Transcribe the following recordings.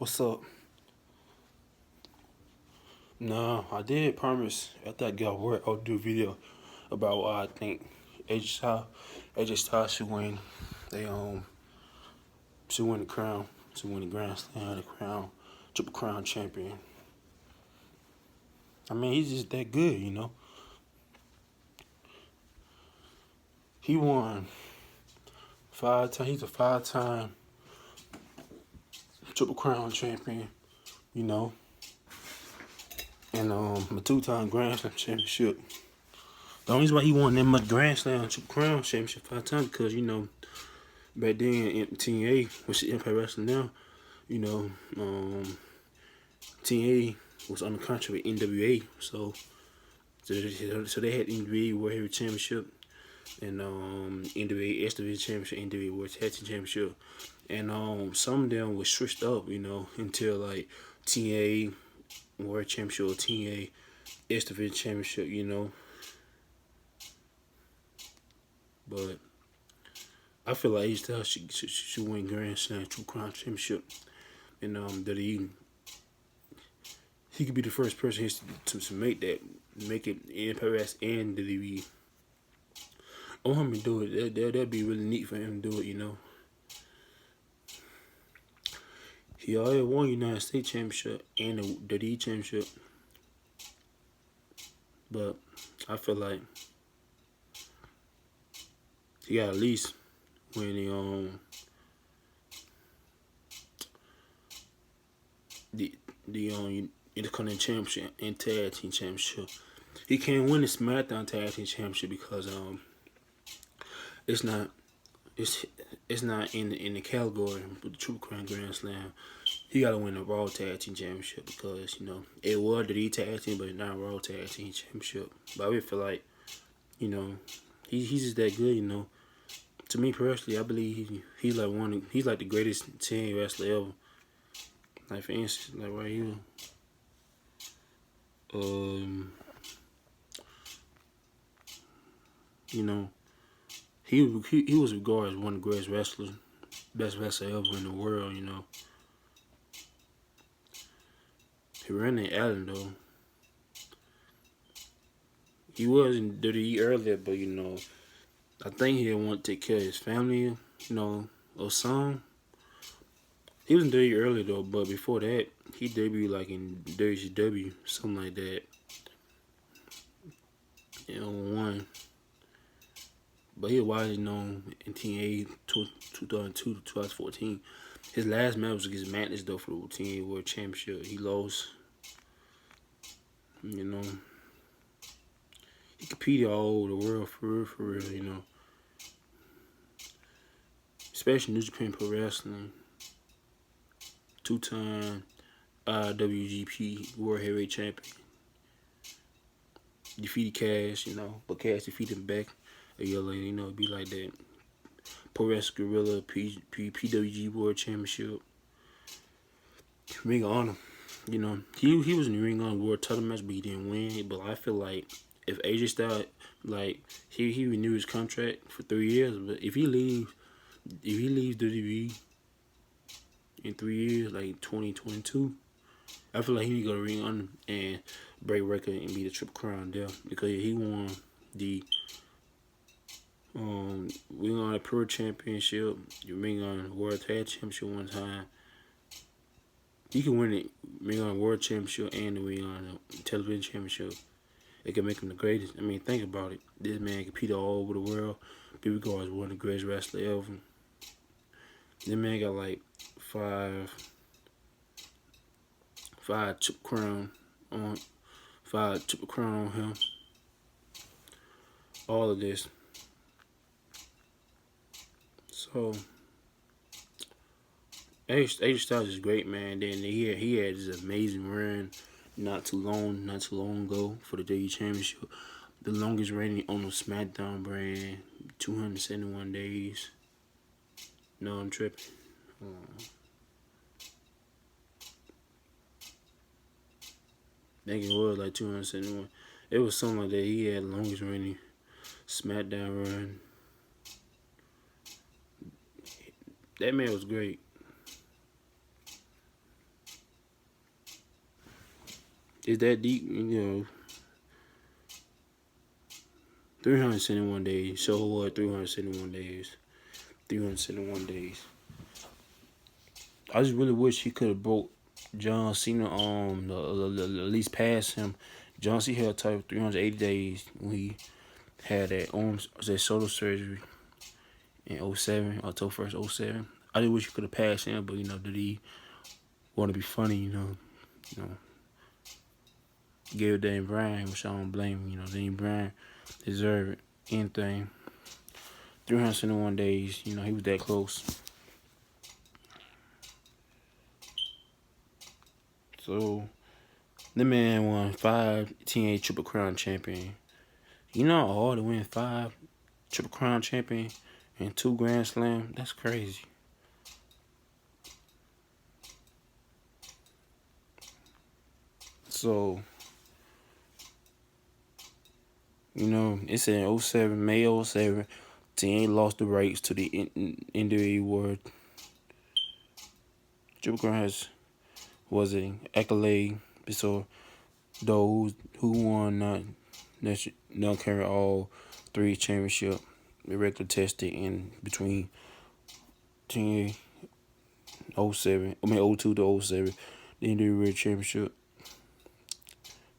What's up? No, I did promise after I got work I'll do a video about why I think AJ Styles should win. They should win the crown, should win the Grand Slam, the crown, Triple Crown champion. I mean, he's just that good, you know. He won 5 times. He's a 5-time Triple Crown champion, you know, and a 2-time Grand Slam championship. The only reason why he won that much Grand Slam Triple Crown championship 5 times because back then in TNA, which is Impact Wrestling now, you know, TNA was on the contract with NWA, so they had NWA World Heavyweight Championship and NWA S Division Championship, NWA World Tag Team Championship, and some of them was switched up, you know, until like TNA World Championship or TNA S Division Championship, you know, but I feel like AJ Styles should win Grand Slam Triple Crown Championship, and that he could be the first person to make it in Impact Wrestling and WWE. I want him to do it. That'd be really neat for him to do it, you know. He already won United States Championship and the WWE Championship, but I feel like he got at least win the Intercontinental Championship and Tag Team Championship. He can't win the SmackDown Tag Team Championship because it's not in the category with the Triple Crown Grand Slam. He gotta win the Raw Tag Team Championship because it was the Tag Team, but not Raw Tag Team Championship. But I really feel like he's just that good, you know. To me personally, I believe he's like the greatest TNA wrestler ever. Like for instance, like right here, you know, he was regarded as one of the greatest wrestlers, best wrestler ever in the world, you know. He ran in Allen though. He was in WWE earlier, but I think he didn't want to take care of his family, or son. He was in WWE earlier though, but before that, he debuted like in WCW, something like that. One. But he was widely known in TNA 2002 to 2014. His last match was against Madness though for the TNA World Championship. He lost. He competed all over the world for real, Especially New Japan Pro Wrestling. 2-time IWGP World Heavyweight Champion. Defeated Cash, but Cash defeated him back a year later, it'd be like that. Pro Wrestling Guerrilla PWG World Championship. Ring of Honor. He was in the Ring of Honor World title match, but he didn't win. But I feel like if AJ Styles, he renewed his contract for 3 years, but if he leaves WWE in 3 years, like 2022, I feel like he need to go to Ring of Honor and break record and be the Triple Crown there because he won the Ring of Honor Pro Championship, the Ring of Honor World Tag Championship one time. He can win it, Ring of Honor World Championship and the Ring of Honor Television Championship. It can make him the greatest. I mean, think about it. This man competed all over the world. Be regarded as one of the greatest wrestlers ever. This man got like five Triple Crown on him. All of this. So AJ Styles is great, man. Then he had this amazing run not too long ago for the WWE Championship. The longest reigning on the SmackDown brand, 271 days. No, I'm tripping. I think it was like 271. It was something like that. He had the longest reigning SmackDown run. That man was great. Is that deep? 371 days. So what? 371 days. 371 days. I just really wish he could have broke John Cena at least past him. John Cena had type 380 days when he had that shoulder surgery in '07, October 1st, '07. I just wish he could have passed him, but did he want to be funny? You know, gave Daniel Bryan, which I don't blame him. Daniel Bryan deserved it. Anything. 371 days. He was that close. So, the man won 5 TNA Triple Crown champion. You know how hard to win 5 Triple Crown champion and 2 Grand Slam? That's crazy. So, it's in '07, May '07. TNA lost the rights to the NWA World. Triple Crown was an accolade. So, those who won not carry all 3 championships. The record tested in between TNA '07, '02 to '07, the NWA World Championship,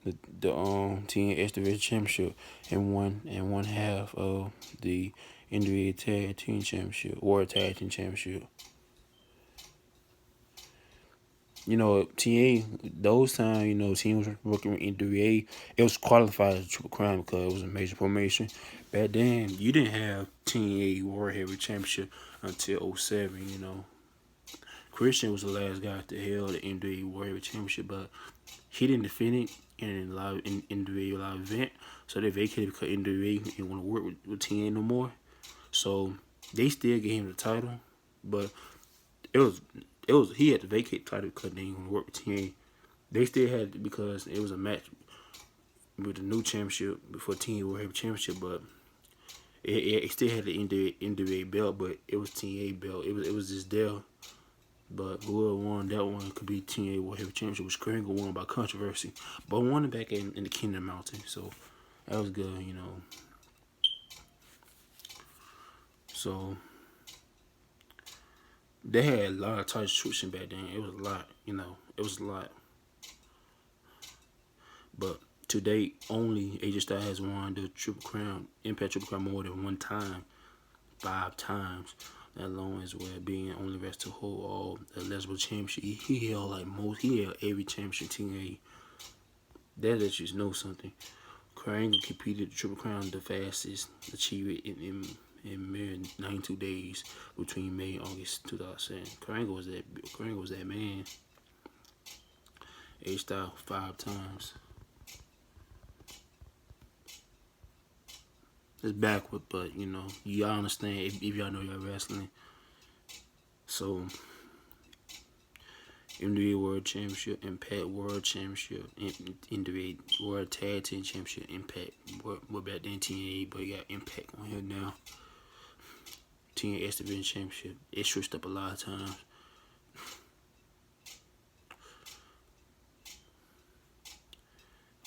the TNA X Division Championship, and one half of the NWA Tag Team Championship, World Tag Team Championship. TNA, those times, TNA was working with NWA. It was qualified as a Triple Crown because it was a major promotion. Back then, you didn't have TNA World Heavyweight Championship until '07, Christian was the last guy to held the NWA World Heavyweight Championship, but he didn't defend it in NWA live event, so they vacated because NWA didn't want to work with TNA no more. So they still gave him the title, but it was he had to vacate the title because they didn't want to work with TNA. They still had it because it was a match with the new championship before TNA World Heavyweight Championship, but it still had the NWA belt, but it was TNA belt. It was just there. But whoever won that one could be TNA World Heavyweight Championship, which Kurt Angle won by controversy. But won it back in the Kingdom Mountain, so that was good, So they had a lot of title switching back then. It was a lot, It was a lot. But to date, only AJ Styles has won the Triple Crown, Impact Triple Crown more than one time, 5 times. That long as well being only rest to hold all the eligible championship. He held he held every championship TNA. That lets you know something. Kurt Angle competed the Triple Crown the fastest, achieved it in mere 92 days between May and August 2007. Kurt Angle was that man. AJ Styles 5 times. It's backward, but y'all understand if y'all know y'all wrestling. So, NWA World Championship, Impact World Championship, NWA World Tag Team Championship, Impact. We're back then TNA, but you got Impact on here now. TNA X Division Championship. It switched up a lot of times.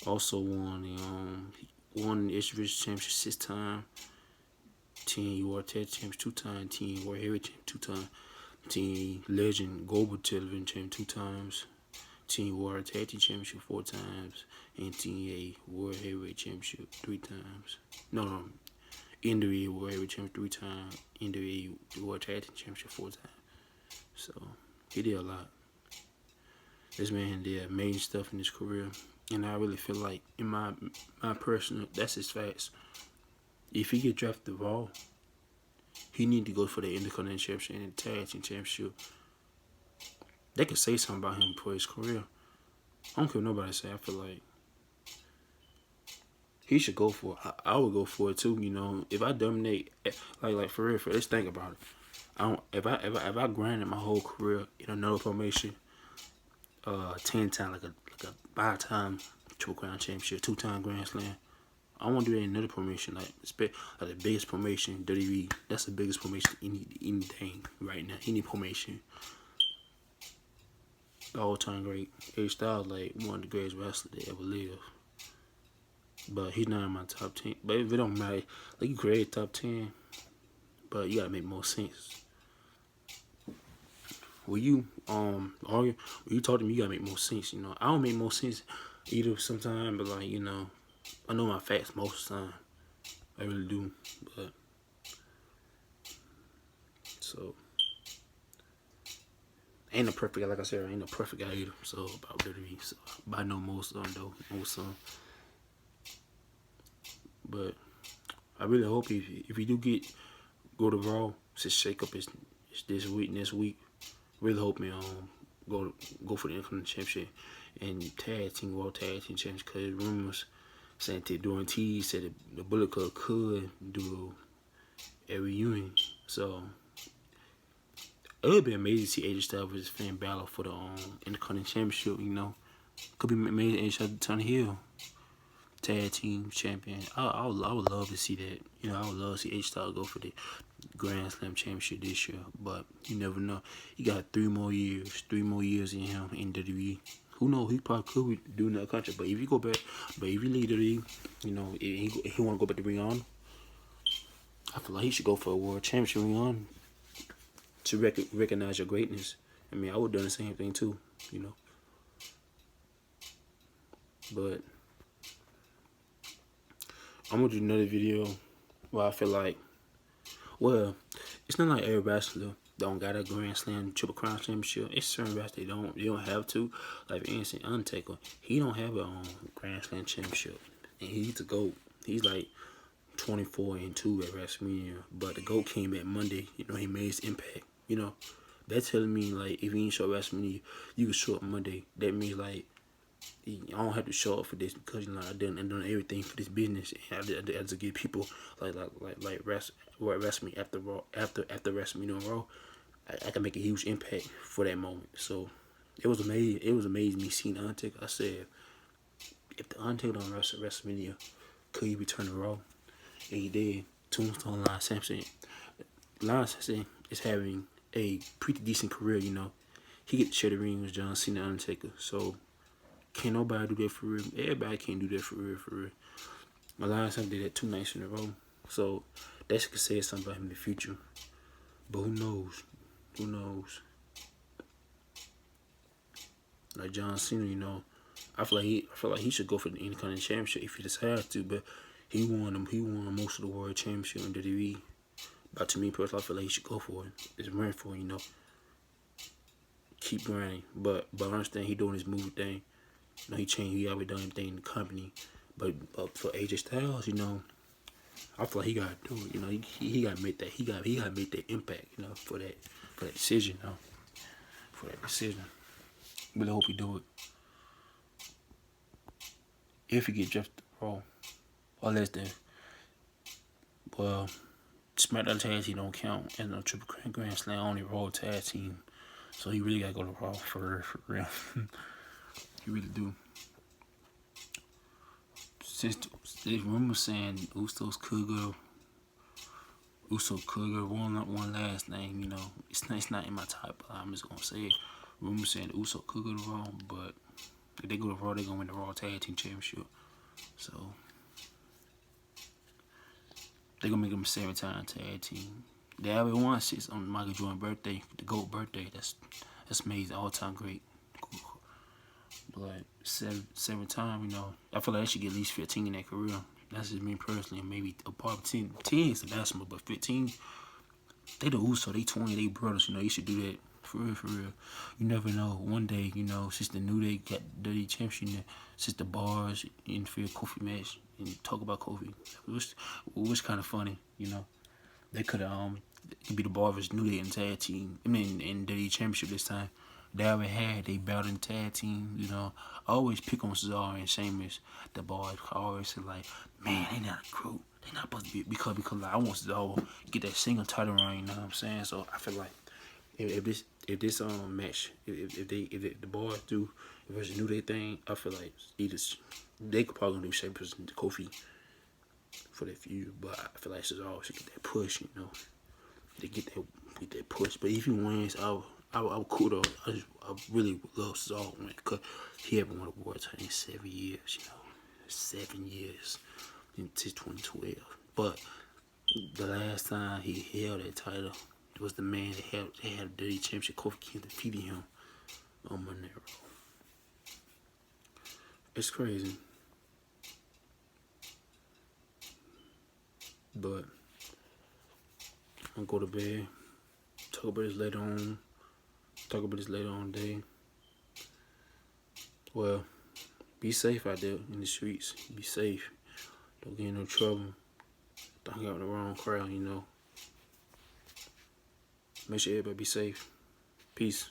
Also won the X Division Championship 6 times. TNA World Tag Team Championship 2 times. TNA World Heavyweight Championship 2 times. TNA Legend Global Television Championship 2 times. TNA World Tag Team Championship 4 times. And TNA World Heavyweight Championship 3 times. No. NWA World Heavyweight Championship 3 times. NWA World Tag Team Championship 4 times. So, he did a lot. This man did amazing stuff in his career. And I really feel like, in my personal, that's his facts. If he get drafted to Raw, he need to go for the Intercontinental Championship and the Tag Team Championship. They could say something about him for his career. I don't care what nobody say. I feel like he should go for it. I would go for it too. If I dominate, like for real, let's think about it. If I grinded my whole career in another formation, 10 times, like a 5-time Triple Crown Championship, 2-time Grand Slam. I want to do that in another promotion, like the biggest promotion, WWE. That's the biggest promotion anything right now. Any promotion. all time great. AJ Styles like one of the greatest wrestlers that ever lived. But he's not in my top 10. But if it don't matter, like you create top 10, but you gotta make more sense. When you argue, when you talk to me, you gotta make more sense. You know, I don't make more sense either sometimes, but like I know my facts most of the time. I really do. But so ain't no perfect guy. Like I said, I ain't no perfect guy either. So about WWE, so but I know most of them though, most of them. But I really hope if you do go to Raw, just shake up his this week, next week. Really hope me go for the Intercontinental Championship and World Tag Team Championship, because rumors saying that during T said the Bullet Club could do a reunion. So it would be amazing to see AJ Styles versus Finn Balor for the Intercontinental Championship. Could be amazing. AJ Styles turn heel tag team champion. I would love to see that. I would love to see AJ Styles go for the Grand Slam championship this year, but you never know. He got 3 more years in him in WWE. Who knows? He probably could do another country. But if you go back, if you leave WWE, if he want to go back to Ring On, I feel like he should go for a world championship Ring On to recognize your greatness. I mean, I would have done the same thing too, But I'm gonna do another video where I feel like, well, it's not like every wrestler don't got a Grand Slam Triple Crown championship. It's certain wrestlers they don't have to. Like for instance, Undertaker, he don't have a Grand Slam championship, and he's the GOAT. He's like 24-2 at WrestleMania, but the GOAT came back Monday. He made his impact. That's telling me like if he ain't show up WrestleMania, you can show up Monday. That means like I don't have to show up for this because I done everything for this business. And I had to give people like WrestleMania after Raw, after WrestleMania on Raw. I can make a huge impact for that moment. So it was amazing. It was amazing me seeing Undertaker. I said, if the Undertaker don't wrestle WrestleMania, could he return to Raw? And he did. Tombstone Lance Sampson. Lance Sampson is having a pretty decent career. He get to share the ring with John Cena, Undertaker. So can't nobody do that for real. Everybody can't do that for real, for real. Elias did that 2 nights in a row. So that could say something about him in the future. But who knows? Who knows? Like John Cena, I feel like he should go for the Intercontinental Championship if he decides to, but he won most of the world championship in WWE. But to me personally, I feel like he should go for it. It's run for it, Keep grinding. But I understand he doing his movie thing. He changed. He already done everything in the company. But for AJ Styles, I feel like he gotta do it. He gotta make that. He gotta make that impact. For that decision. For that decision. Really hope he do it. If he get drafted to Raw, or less than, well, SmackDown tag team don't count and no Triple Crown Grand Slam, only Raw tag team. So he really gotta go to Raw for real. He really do. Since there's rumors saying Usos could go one last name, it's not in my type, but I'm just gonna say it. Rumors saying Usos could go to Raw, but if they go to Raw, they're gonna win the Raw Tag Team Championship. So they're gonna make them a 7-time tag team. They already won 6 on Michael Jordan's birthday, the GOAT birthday. That's amazing, all time great. But like 7 times, I feel like they should get at least 15 in their career. That's just me personally. Maybe a part of 10 is the maximum, but 15, they the Uso, they 20, they brothers. You should do that for real, for real. You never know. One day, since the New Day got the championship, since the bars interfere Kofi match and talk about Kofi, which kind of funny. They could be the Bar versus New Day in tag team. In the championship this time. They already had they battled in tag team. I always pick on Cesaro and Sheamus. The boys always say like, man, they not a group. They not supposed to be because like, I want Cesaro to get that single title run. You know what I'm saying? So I feel like if this match, if the boys do versus New Day thing, I feel like either they could probably do Sheamus and Kofi for that feud, but I feel like Cesaro should get that push. To get that push. But if he wins, I would cool though. I really would love Saul win because he haven't won a world title in 7 years. 7 years since 2012. But the last time he held that title was the man that had a dirty championship. Kofi Kingston defeated him on Monero. It's crazy. But I'm gonna go to bed. Talk about this later on. Today. Well, be safe out there in the streets. Be safe. Don't get in no trouble. Don't hang out with the wrong crowd, Make sure everybody be safe. Peace.